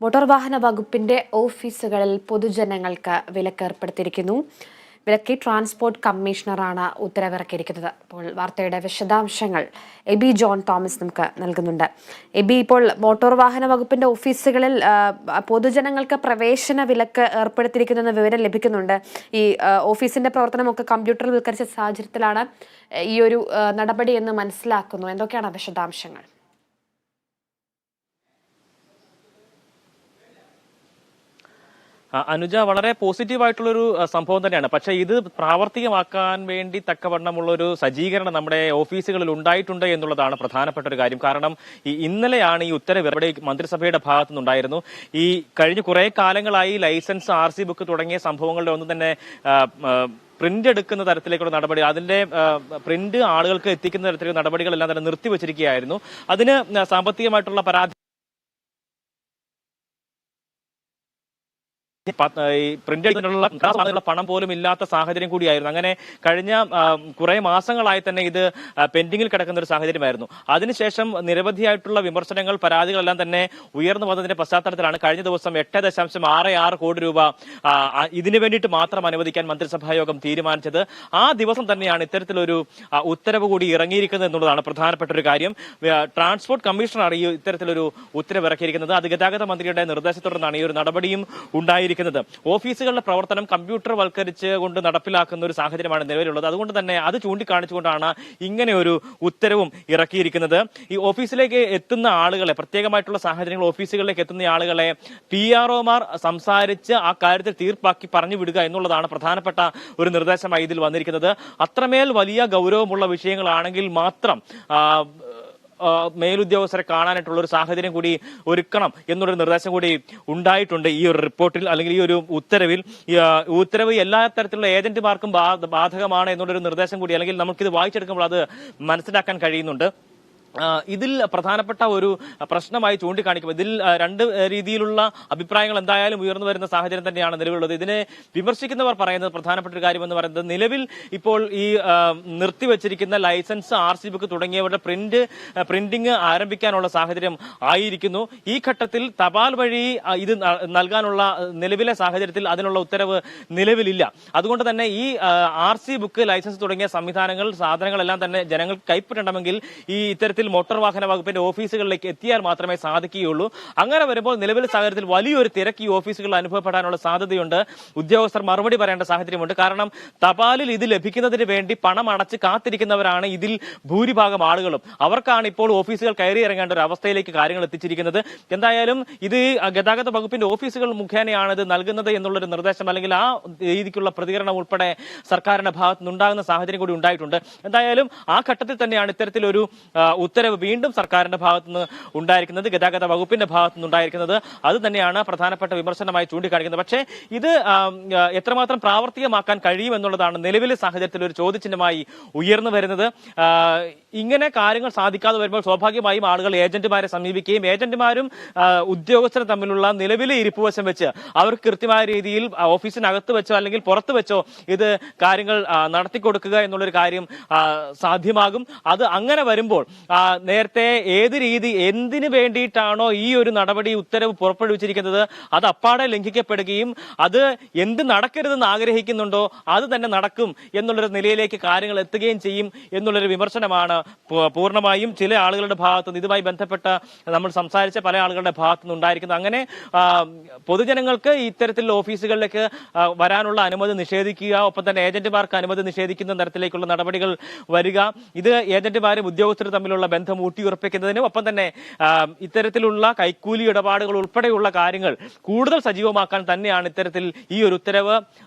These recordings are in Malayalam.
മോട്ടോർ വാഹന വകുപ്പിന്റെ ഓഫീസുകളിൽ പൊതുജനങ്ങൾക്ക് വിലക്കേർപ്പെടുത്തിയിരിക്കുന്നു. വിലക്ക് ട്രാൻസ്പോർട്ട് കമ്മീഷണറാണ് ഉത്തരവിറക്കിയിരിക്കുന്നത്. ഇപ്പോൾ വാർത്തയുടെ വിശദാംശങ്ങൾ എബി ജോൺ തോമസ് നമുക്ക് നൽകുന്നുണ്ട്. എബി, ഇപ്പോൾ മോട്ടോർ വാഹന വകുപ്പിന്റെ ഓഫീസുകളിൽ പൊതുജനങ്ങൾക്ക് പ്രവേശന വിലക്ക് ഏർപ്പെടുത്തിയിരിക്കുന്ന വിവരം ലഭിക്കുന്നുണ്ട്. ഈ ഓഫീസിന്റെ പ്രവർത്തനമൊക്കെ കമ്പ്യൂട്ടറിൽവൽക്കരിച്ച സാഹചര്യത്തിലാണ് ഈ ഒരു നടപടി എന്ന് മനസ്സിലാക്കുന്നു. എന്തൊക്കെയാണ് വിശദാംശങ്ങൾ? അനുജ, വളരെ പോസിറ്റീവായിട്ടുള്ളൊരു സംഭവം തന്നെയാണ്. പക്ഷേ ഇത് പ്രാവർത്തികമാക്കാൻ വേണ്ടി തക്കവണ്ണമുള്ളൊരു സജ്ജീകരണം നമ്മുടെ ഓഫീസുകളിൽ ഉണ്ടായിട്ടുണ്ട് എന്നുള്ളതാണ് പ്രധാനപ്പെട്ട ഒരു കാര്യം. കാരണം ഇന്നലെയാണ് ഈ ഉത്തരവ് ഇവിടെ മന്ത്രിസഭയുടെ ഭാഗത്തു നിന്നുണ്ടായിരുന്നു. ഈ കഴിഞ്ഞ കുറെ കാലങ്ങളായി ലൈസൻസ്, RC ബുക്ക് തുടങ്ങിയ സംഭവങ്ങളുടെ ഒന്നും തന്നെ പ്രിന്റ് എടുക്കുന്ന തരത്തിലേക്കുള്ള നടപടി, അതിന്റെ പ്രിന്റ് ആളുകൾക്ക് എത്തിക്കുന്ന തരത്തിലുള്ള നടപടികളെല്ലാം തന്നെ നിർത്തിവച്ചിരിക്കുകയായിരുന്നു. അതിന് സാമ്പത്തികമായിട്ടുള്ള പരാതി പ്രിന്റ് എടുത്തിട്ടുള്ള പണം പോലും ഇല്ലാത്ത സാഹചര്യം കൂടിയായിരുന്നു. അങ്ങനെ കഴിഞ്ഞ കുറെ മാസങ്ങളായി തന്നെ ഇത് പെൻഡിങ്ങിൽ കിടക്കുന്ന ഒരു സാഹചര്യമായിരുന്നു. അതിനുശേഷം നിരവധിയായിട്ടുള്ള വിമർശനങ്ങൾ, പരാതികളെല്ലാം തന്നെ ഉയർന്നു വന്നതിന്റെ പശ്ചാത്തലത്തിലാണ് കഴിഞ്ഞ ദിവസം 8.66 കോടി രൂപ ഇതിനു വേണ്ടിയിട്ട് മാത്രം അനുവദിക്കാൻ മന്ത്രിസഭാ യോഗം തീരുമാനിച്ചത്. ആ ദിവസം തന്നെയാണ് ഇത്തരത്തിലൊരു ഉത്തരവ് കൂടി ഇറങ്ങിയിരിക്കുന്നത് എന്നുള്ളതാണ് പ്രധാനപ്പെട്ട ഒരു കാര്യം. ട്രാൻസ്പോർട്ട് കമ്മീഷണറാണ് ഈ ഇത്തരത്തിലൊരു ഉത്തരവ് ഇറക്കിയിരിക്കുന്നത്. അത് ഗതാഗത മന്ത്രിയുടെ നിർദ്ദേശത്തെ തുടർന്നാണ് ഈ ഒരു നടപടിയും ഉണ്ടായിരിക്കുന്നത്. ഓഫീസുകളുടെ പ്രവർത്തനം കമ്പ്യൂട്ടർ വൽക്കരിച്ച് കൊണ്ട് നടപ്പിലാക്കുന്ന ഒരു സാഹചര്യമാണ് നിലവിലുള്ളത്. അതുകൊണ്ട് തന്നെ അത് ചൂണ്ടിക്കാണിച്ചുകൊണ്ടാണ് ഇങ്ങനെ ഒരു ഉത്തരവും ഇറക്കിയിരിക്കുന്നത്. ഈ ഓഫീസിലേക്ക് എത്തുന്ന ആളുകളെ, പ്രത്യേകമായിട്ടുള്ള സാഹചര്യങ്ങൾ ഓഫീസുകളിലേക്ക് എത്തുന്ന ആളുകളെ PROമാർ സംസാരിച്ച് ആ കാര്യത്തിൽ തീർപ്പാക്കി പറഞ്ഞു വിടുക എന്നുള്ളതാണ് പ്രധാനപ്പെട്ട ഒരു നിർദ്ദേശമായി ഇതിൽ വന്നിരിക്കുന്നത്. അത്രമേൽ വലിയ ഗൗരവമുള്ള വിഷയങ്ങളാണെങ്കിൽ മാത്രം മേലുദ്യോഗസ്ഥരെ കാണാനായിട്ടുള്ള ഒരു സാഹചര്യം കൂടി ഒരുക്കണം എന്നുള്ളൊരു നിർദ്ദേശം കൂടി ഉണ്ടായിട്ടുണ്ട് ഈ ഒരു റിപ്പോർട്ടിൽ, അല്ലെങ്കിൽ ഈ ഒരു ഉത്തരവിൽ. ഉത്തരവ് എല്ലാ തരത്തിലുള്ള ഏജന്റുമാർക്കും ബാധകമാണ് എന്നുള്ളൊരു നിർദ്ദേശം കൂടി, അല്ലെങ്കിൽ നമുക്കിത് വായിച്ചെടുക്കുമ്പോൾ അത് മനസ്സിലാക്കാൻ കഴിയുന്നുണ്ട്. ഇതിൽ പ്രധാനപ്പെട്ട ഒരു പ്രശ്നമായി ചൂണ്ടിക്കാണിക്കും. ഇതിൽ രണ്ട് രീതിയിലുള്ള അഭിപ്രായങ്ങൾ എന്തായാലും ഉയർന്നു വരുന്ന സാഹചര്യം തന്നെയാണ് നിലവിലുള്ളത്. ഇതിനെ വിമർശിക്കുന്നവർ പറയുന്നത് പ്രധാനപ്പെട്ട ഒരു കാര്യം എന്ന് പറയുന്നത്, നിലവിൽ ഇപ്പോൾ ഈ നിർത്തിവച്ചിരിക്കുന്ന ലൈസൻസ്, RC ബുക്ക് തുടങ്ങിയവരുടെ പ്രിന്റിംഗ് ആരംഭിക്കാനുള്ള സാഹചര്യം ആയിരിക്കുന്നു. ഈ ഘട്ടത്തിൽ തപാൽ വഴി ഇത് നൽകാനുള്ള നിലവിലെ സാഹചര്യത്തിൽ അതിനുള്ള ഉത്തരവ് നിലവിലില്ല. അതുകൊണ്ട് തന്നെ ഈ RC ബുക്ക്, ലൈസൻസ് തുടങ്ങിയ സംവിധാനങ്ങൾ, സാധനങ്ങളെല്ലാം തന്നെ ജനങ്ങൾ കൈപ്പറ്റണമെങ്കിൽ ഈ ഇത്തരത്തിൽ മോട്ടോർ വാഹന വകുപ്പിന്റെ ഓഫീസുകളിലേക്ക് എത്തിയാൽ മാത്രമേ സാധിക്കുകയുള്ളൂ. അങ്ങനെ വരുമ്പോൾ നിലവിലെ സാഹചര്യത്തിൽ വലിയൊരു തിരക്ക് ഈ ഓഫീസുകളിൽ അനുഭവപ്പെടാനുള്ള സാധ്യതയുണ്ട്. ഉദ്യോഗസ്ഥർ മറുപടി പറയേണ്ട സാഹചര്യമുണ്ട്. കാരണം തപാലിൽ ഇത് ലഭിക്കുന്നതിന് വേണ്ടി പണം അടച്ച് കാത്തിരിക്കുന്നവരാണ് ഇതിൽ ഭൂരിഭാഗം ആളുകളും. അവർക്കാണ് ഇപ്പോൾ ഓഫീസുകൾ കയറി ഇറങ്ങേണ്ട ഒരു അവസ്ഥയിലേക്ക് കാര്യങ്ങൾ എത്തിച്ചിരിക്കുന്നത്. എന്തായാലും ഇത് ഗതാഗത വകുപ്പിന്റെ ഓഫീസുകൾ മുഖേനയാണ് ഇത് നൽകുന്നത് എന്നുള്ളൊരു നിർദ്ദേശം, അല്ലെങ്കിൽ ആ രീതിക്കുള്ള പ്രതികരണം ഉൾപ്പെടെ സർക്കാരിന്റെ ഭാഗത്ത് നിന്നുണ്ടാകുന്ന സാഹചര്യം കൂടി ഉണ്ടായിട്ടുണ്ട്. എന്തായാലും ആ ഘട്ടത്തിൽ തന്നെയാണ് ഇത്തരത്തിലൊരു ഉത്തരവ് വീണ്ടും സർക്കാരിന്റെ ഭാഗത്തുനിന്ന് ഉണ്ടായിരിക്കുന്നത്, ഗതാഗത വകുപ്പിന്റെ ഭാഗത്തുനിന്ന് ഉണ്ടായിരിക്കുന്നത്. അത് തന്നെയാണ് പ്രധാനപ്പെട്ട വിമർശനമായി ചൂണ്ടിക്കാണിക്കുന്നത്. പക്ഷേ ഇത് എത്രമാത്രം പ്രാവർത്തികമാക്കാൻ കഴിയുമെന്നുള്ളതാണ് നിലവിലെ സാഹചര്യത്തിൽ ഒരു ചോദ്യചിഹ്നമായി ഉയർന്നു വരുന്നത്. ഇങ്ങനെ കാര്യങ്ങൾ സാധിക്കാതെ വരുമ്പോൾ സ്വാഭാവികമായും ആളുകൾ ഏജന്റുമാരെ സമീപിക്കുകയും ഏജന്റുമാരും ഉദ്യോഗസ്ഥരും തമ്മിലുള്ള നിലവിലെ ഇരിപ്പുവശം വെച്ച് അവർക്ക് കൃത്യമായ രീതിയിൽ ഓഫീസിനകത്ത് വെച്ചോ അല്ലെങ്കിൽ പുറത്ത് വെച്ചോ ഇത് കാര്യങ്ങൾ നടത്തിക്കൊടുക്കുക എന്നുള്ളൊരു കാര്യം സാധ്യമാകും. അത് അങ്ങനെ വരുമ്പോൾ നേരത്തെ എന്തിനു വേണ്ടിയിട്ടാണോ ഈ ഒരു നടപടി, ഉത്തരവ് പുറപ്പെടുവിച്ചിരിക്കുന്നത്, അത് അപ്പാടെ ലംഘിക്കപ്പെടുകയും അത് എന്ത് നടക്കരുതെന്ന് ആഗ്രഹിക്കുന്നുണ്ടോ അത് തന്നെ നടക്കും എന്നുള്ളൊരു നിലയിലേക്ക് കാര്യങ്ങൾ എത്തുകയും ചെയ്യും എന്നുള്ളൊരു വിമർശനമാണ് പൂർണ്ണമായും ചില ആളുകളുടെ ഭാഗത്തുനിന്ന്, ഇതുമായി ബന്ധപ്പെട്ട നമ്മൾ സംസാരിച്ച പല ആളുകളുടെ ഭാഗത്തുനിന്ന് ഉണ്ടായിരിക്കുന്നത്. അങ്ങനെ പൊതുജനങ്ങൾക്ക് ഇത്തരത്തിലുള്ള ഓഫീസുകളിലേക്ക് വരാനുള്ള അനുമതി നിഷേധിക്കുക, ഒപ്പം തന്നെ ഏജന്റുമാർക്ക് അനുമതി നിഷേധിക്കുന്ന തരത്തിലേക്കുള്ള നടപടികൾ വരിക, ഇത് ഏജന്റുമാരും ഉദ്യോഗസ്ഥരും തമ്മിലുള്ള ബന്ധം ഊട്ടിയുറപ്പിക്കുന്നതിനും ഒപ്പം തന്നെ ഇത്തരത്തിലുള്ള കൈക്കൂലി ഇടപാടുകൾ ഉൾപ്പെടെയുള്ള കാര്യങ്ങൾ കൂടുതൽ സജീവമാക്കാൻ തന്നെയാണ് ഇത്തരത്തിൽ ഈ ഒരു ഉത്തരവ്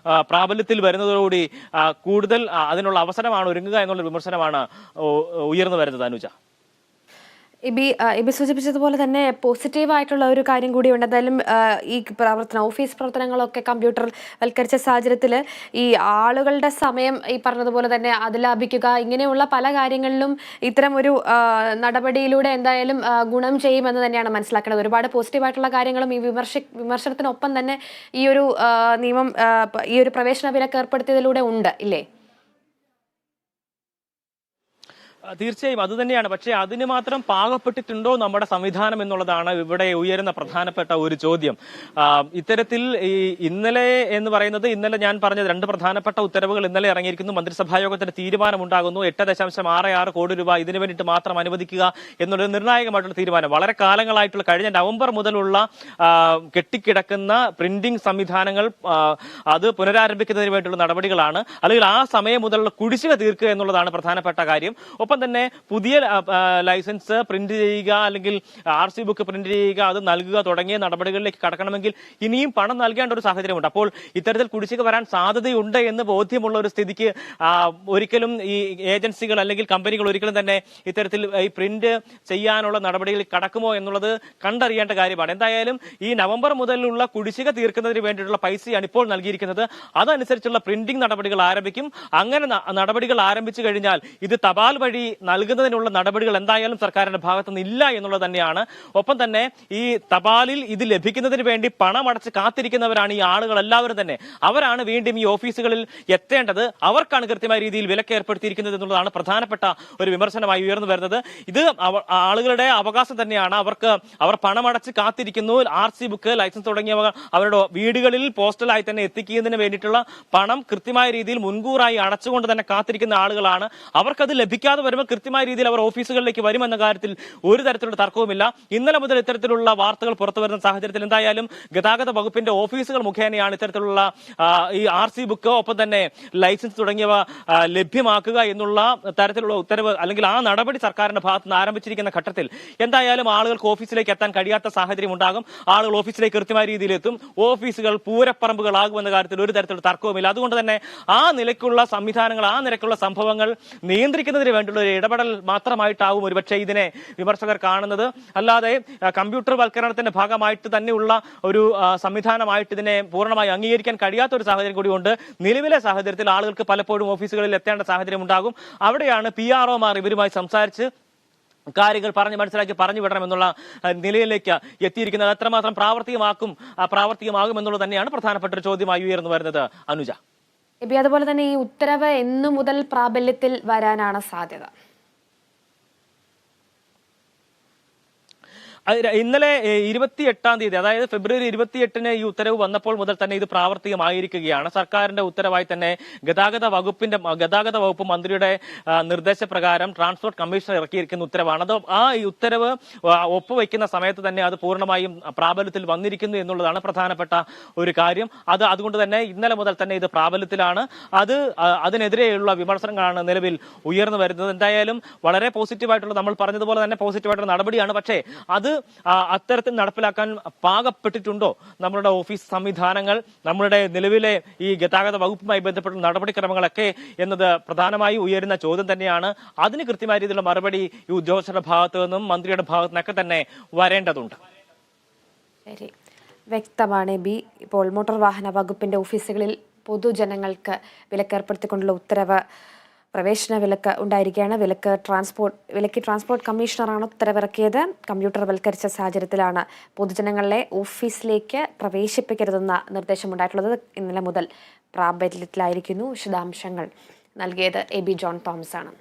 പ്രാബല്യത്തിൽ വരുന്നതോടുകൂടി കൂടുതൽ അതിനുള്ള അവസരമാണ് ഒരുങ്ങുക എന്നുള്ള വിമർശനമാണ് ഉയർന്നു വരുന്നത്. അനുജ, ഇബി സൂചിപ്പിച്ചതുപോലെ തന്നെ പോസിറ്റീവായിട്ടുള്ള ഒരു കാര്യം കൂടിയുണ്ട്. എന്തായാലും ഈ ഓഫീസ് പ്രവർത്തനങ്ങളൊക്കെ കമ്പ്യൂട്ടർ വൽക്കരിച്ച സാഹചര്യത്തിൽ ഈ ആളുകളുടെ സമയം ഈ പറഞ്ഞതുപോലെ തന്നെ അത് ലാഭിക്കുക, ഇങ്ങനെയുള്ള പല കാര്യങ്ങളിലും ഇത്തരം ഒരു നടപടിയിലൂടെ എന്തായാലും ഗുണം ചെയ്യുമെന്ന് തന്നെയാണ് മനസ്സിലാക്കുന്നത്. ഒരുപാട് പോസിറ്റീവായിട്ടുള്ള കാര്യങ്ങളും ഈ വിമർശനത്തിനൊപ്പം തന്നെ ഈ ഒരു നിയമം, ഈ ഒരു പ്രവേശന വിലക്ക് ഏർപ്പെടുത്തിയതിലൂടെ ഉണ്ട്, ഇല്ലേ? തീർച്ചയായും അത് തന്നെയാണ്. പക്ഷേ അതിന് മാത്രം പാകപ്പെട്ടിട്ടുണ്ടോ നമ്മുടെ സംവിധാനം എന്നുള്ളതാണ് ഇവിടെ ഉയരുന്ന പ്രധാനപ്പെട്ട ഒരു ചോദ്യം. ഇത്തരത്തിൽ ഈ ഇന്നലെ എന്ന് പറയുന്നത്, ഇന്നലെ ഞാൻ പറഞ്ഞത് 2 പ്രധാനപ്പെട്ട ഉത്തരവുകൾ ഇന്നലെ ഇറങ്ങിയിരിക്കുന്നു. മന്ത്രിസഭാ യോഗത്തിന്റെ തീരുമാനമുണ്ടാകുന്നു. 8.66 കോടി രൂപ ഇതിനു വേണ്ടിയിട്ട് മാത്രം അനുവദിക്കുക എന്നുള്ളൊരു നിർണായകമായിട്ടുള്ള തീരുമാനം. വളരെ കാലങ്ങളായിട്ടുള്ള കഴിഞ്ഞ നവംബർ മുതലുള്ള കെട്ടിക്കിടക്കുന്ന പ്രിന്റിംഗ് സംവിധാനങ്ങൾ അത് പുനരാരംഭിക്കുന്നതിന് വേണ്ടിയുള്ള നടപടികളാണ്. അല്ലെങ്കിൽ ആ സമയം മുതലുള്ള കുടിശ്ശിക തീർക്കുക എന്നുള്ളതാണ് പ്രധാനപ്പെട്ട കാര്യം. ഒപ്പം തന്നെ പുതിയ ലൈസൻസ് പ്രിന്റ് ചെയ്യുക, അല്ലെങ്കിൽ RC ബുക്ക് പ്രിന്റ് ചെയ്യുക, അത് നൽകുക തുടങ്ങിയ നടപടികളിലേക്ക് കടക്കണമെങ്കിൽ ഇനിയും പണം നൽകേണ്ട ഒരു സാഹചര്യമുണ്ട്. അപ്പോൾ ഇത്തരത്തിൽ കുടിശ്ശിക വരാൻ സാധ്യതയുണ്ട് എന്ന് ബോധ്യമുള്ള ഒരു സ്ഥിതിക്ക് ഒരിക്കലും ഈ ഏജൻസികൾ അല്ലെങ്കിൽ കമ്പനികൾ ഒരിക്കലും തന്നെ ഇത്തരത്തിൽ ഈ പ്രിന്റ് ചെയ്യാനുള്ള നടപടികളിൽ കടക്കുമോ എന്നുള്ളത് കണ്ടറിയേണ്ട കാര്യമാണ്. എന്തായാലും ഈ നവംബർ മുതലുള്ള കുടിശ്ശിക തീർക്കുന്നതിന് വേണ്ടിയിട്ടുള്ള പൈസയാണ് ഇപ്പോൾ നൽകിയിരിക്കുന്നത്. അതനുസരിച്ചുള്ള പ്രിന്റിംഗ് നടപടികൾ ആരംഭിക്കും. അങ്ങനെ നടപടികൾ ആരംഭിച്ചു കഴിഞ്ഞാൽ ഇത് തപാൽ വഴി നൽകുന്നതിനുള്ള നടപടികൾ എന്തായാലും സർക്കാരിന്റെ ഭാഗത്തുനിന്ന് ഇല്ല എന്നുള്ളത് തന്നെയാണ്. ഒപ്പം തന്നെ ഈ തപാലിൽ ഇത് ലഭിക്കുന്നതിന് വേണ്ടി പണം അടച്ച് കാത്തിരിക്കുന്നവരാണ് ഈ ആളുകൾ എല്ലാവരും തന്നെ. അവരാണ് വീണ്ടും ഈ ഓഫീസുകളിൽ എത്തേണ്ടത്. അവർക്കാണ് കൃത്യമായ രീതിയിൽ വിലക്ക് ഏർപ്പെടുത്തിയിരിക്കുന്നത് എന്നുള്ളതാണ് പ്രധാനപ്പെട്ട ഒരു വിമർശനമായി ഉയർന്നു വരുന്നത്. ഇത് ആളുകളുടെ അവകാശം തന്നെയാണ്. അവർ പണമടച്ച് കാത്തിരിക്കുന്നു. RC ബുക്ക്, ലൈസൻസ് തുടങ്ങിയവ അവരുടെ വീടുകളിൽ പോസ്റ്റലായി തന്നെ എത്തിക്കുന്നതിന് വേണ്ടിയിട്ടുള്ള പണം കൃത്യമായ രീതിയിൽ മുൻകൂറായി അടച്ചുകൊണ്ട് തന്നെ കാത്തിരിക്കുന്ന ആളുകളാണ്. അവർക്കത് ലഭിക്കാതെ വരുമ്പോൾ കൃത്യമായ രീതിയിൽ അവർ ഓഫീസുകളിലേക്ക് വരുമെന്ന കാര്യത്തിൽ ഒരു തരത്തിലുള്ള തർക്കവുമില്ല. ഇന്നലെ മുതൽ ഇത്തരത്തിലുള്ള വാർത്തകൾ പുറത്തു വരുന്ന സാഹചര്യത്തിൽ എന്തായാലും ഗതാഗത വകുപ്പിന്റെ ഓഫീസുകൾ മുഖേനയാണ് ഇത്തരത്തിലുള്ള ഈ RC ബുക്ക്, ഒപ്പം തന്നെ ലൈസൻസ് തുടങ്ങിയവ ലഭ്യമാക്കുക എന്നുള്ള തരത്തിലുള്ള ഉത്തരവ് അല്ലെങ്കിൽ ആ നടപടി സർക്കാരിന്റെ ഭാഗത്ത് നിന്ന് ആരംഭിച്ചിരിക്കുന്ന ഘട്ടത്തിൽ എന്തായാലും ആളുകൾക്ക് ഓഫീസിലേക്ക് എത്താൻ കഴിയാത്ത സാഹചര്യം ഉണ്ടാകും. ആളുകൾ ഓഫീസിലേക്ക് കൃത്യമായ രീതിയിൽ എത്തും. ഓഫീസുകൾ പൂരപ്പറമ്പുകളാകുമെന്ന കാര്യത്തിൽ ഒരു തരത്തിലുള്ള തർക്കവുമില്ല. അതുകൊണ്ട് തന്നെ ആ നിലയ്ക്കുള്ള സംവിധാനങ്ങൾ, ആ നിലയ്ക്കുള്ള സംഭവങ്ങൾ നിയന്ത്രിക്കുന്നതിന് വേണ്ടിയുള്ള ഒരു ഇടപെടൽ മാത്രമായിട്ടാവും ഒരുപക്ഷെ ഇതിനെ വിമർശകർ കാണുന്നത്. അല്ലാതെ കമ്പ്യൂട്ടർ വൽക്കരണത്തിന്റെ ഭാഗമായിട്ട് തന്നെയുള്ള ഒരു സംവിധാനമായിട്ട് ഇതിനെ പൂർണ്ണമായി അംഗീകരിക്കാൻ കഴിയാത്ത ഒരു സാഹചര്യം കൂടിയുണ്ട്. നിലവിലെ സാഹചര്യത്തിൽ ആളുകൾക്ക് പലപ്പോഴും ഓഫീസുകളിൽ എത്തേണ്ട സാഹചര്യം ഉണ്ടാകും. അവിടെയാണ് PROമാർ ഇവരുമായി സംസാരിച്ച് കാര്യങ്ങൾ പറഞ്ഞ് മനസ്സിലാക്കി പറഞ്ഞു വിടണം എന്നുള്ള നിലയിലേക്ക് എത്തിയിരിക്കുന്നത്. എത്രമാത്രം പ്രാവർത്തികമാകും എന്നുള്ളത് തന്നെയാണ് പ്രധാനപ്പെട്ട ഒരു ചോദ്യമായി ഉയർന്നു വരുന്നത്. അനുജ, അതുപോലെ തന്നെ ഈ ഉത്തരവ് എന്നു മുതൽ പ്രാബല്യത്തിൽ വരാനാണ് സാധ്യത? ഇന്നലെ 28-ാം തീയതി, അതായത് ഫെബ്രുവരി 28-ന് ഈ ഉത്തരവ് വന്നപ്പോൾ മുതൽ തന്നെ ഇത് പ്രാവർത്തികമായിരിക്കുകയാണ്. സർക്കാരിന്റെ ഉത്തരവായി തന്നെ ഗതാഗത വകുപ്പ് മന്ത്രിയുടെ നിർദ്ദേശപ്രകാരം ട്രാൻസ്പോർട്ട് കമ്മീഷണർ ഇറക്കിയിരിക്കുന്ന ഉത്തരവാണ്. അത് ഈ ഉത്തരവ് ഒപ്പുവെക്കുന്ന സമയത്ത് തന്നെ അത് പൂർണ്ണമായും പ്രാബല്യത്തിൽ വന്നിരിക്കുന്നു എന്നുള്ളതാണ് പ്രധാനപ്പെട്ട ഒരു കാര്യം. അതുകൊണ്ട് തന്നെ ഇന്നലെ മുതൽ തന്നെ ഇത് പ്രാബല്യത്തിലാണ്. അതിനെതിരെയുള്ള വിമർശനങ്ങളാണ് നിലവിൽ ഉയർന്നു വരുന്നത്. എന്തായാലും വളരെ പോസിറ്റീവായിട്ടുള്ള, നമ്മൾ പറഞ്ഞതുപോലെ തന്നെ പോസിറ്റീവായിട്ടുള്ള നടപടിയാണ്. പക്ഷേ അത് അത്തരത്തിൽ നടപ്പിലാക്കാൻ പാകപ്പെട്ടിട്ടുണ്ടോ നമ്മളുടെ ഓഫീസ് സംവിധാനങ്ങൾ, നമ്മളുടെ നിലവിലെ ഈ ഗതാഗത വകുപ്പുമായി ബന്ധപ്പെട്ട നടപടിക്രമങ്ങളൊക്കെ എന്നത് പ്രധാനമായി ഉയരുന്ന ചോദ്യം തന്നെയാണ്. അതിന് കൃത്യമായ രീതിയിലുള്ള മറുപടി ഈ ഉദ്യോഗസ്ഥരുടെ ഭാഗത്തു നിന്നും മന്ത്രിയുടെ ഭാഗത്തു നിന്നൊക്കെ തന്നെ വരേണ്ടതുണ്ട്. ശരി, വ്യക്തമാണ്. ഇപ്പോൾ മോട്ടോർ വാഹന വകുപ്പിന്റെ ഓഫീസുകളിൽ പൊതുജനങ്ങൾക്ക് വിലക്കേർപ്പെടുത്തിക്കൊണ്ടുള്ള ഉത്തരവ്, പ്രവേശന വിലക്ക് ഉണ്ടായിരിക്കുകയാണ്. ട്രാൻസ്പോർട്ട് കമ്മീഷണറാണ് ഉത്തരവിറക്കിയത്. കമ്പ്യൂട്ടർവൽക്കരിച്ച സാഹചര്യത്തിലാണ് പൊതുജനങ്ങളെ ഓഫീസിലേക്ക് പ്രവേശിപ്പിക്കരുതെന്ന നിർദ്ദേശമുണ്ടായിട്ടുള്ളത്. ഇന്നലെ മുതൽ പ്രാബല്യത്തിലായിരിക്കുന്നു. വിശദാംശങ്ങൾ നൽകിയത് AB ജോൺ തോമസ് ആണ്.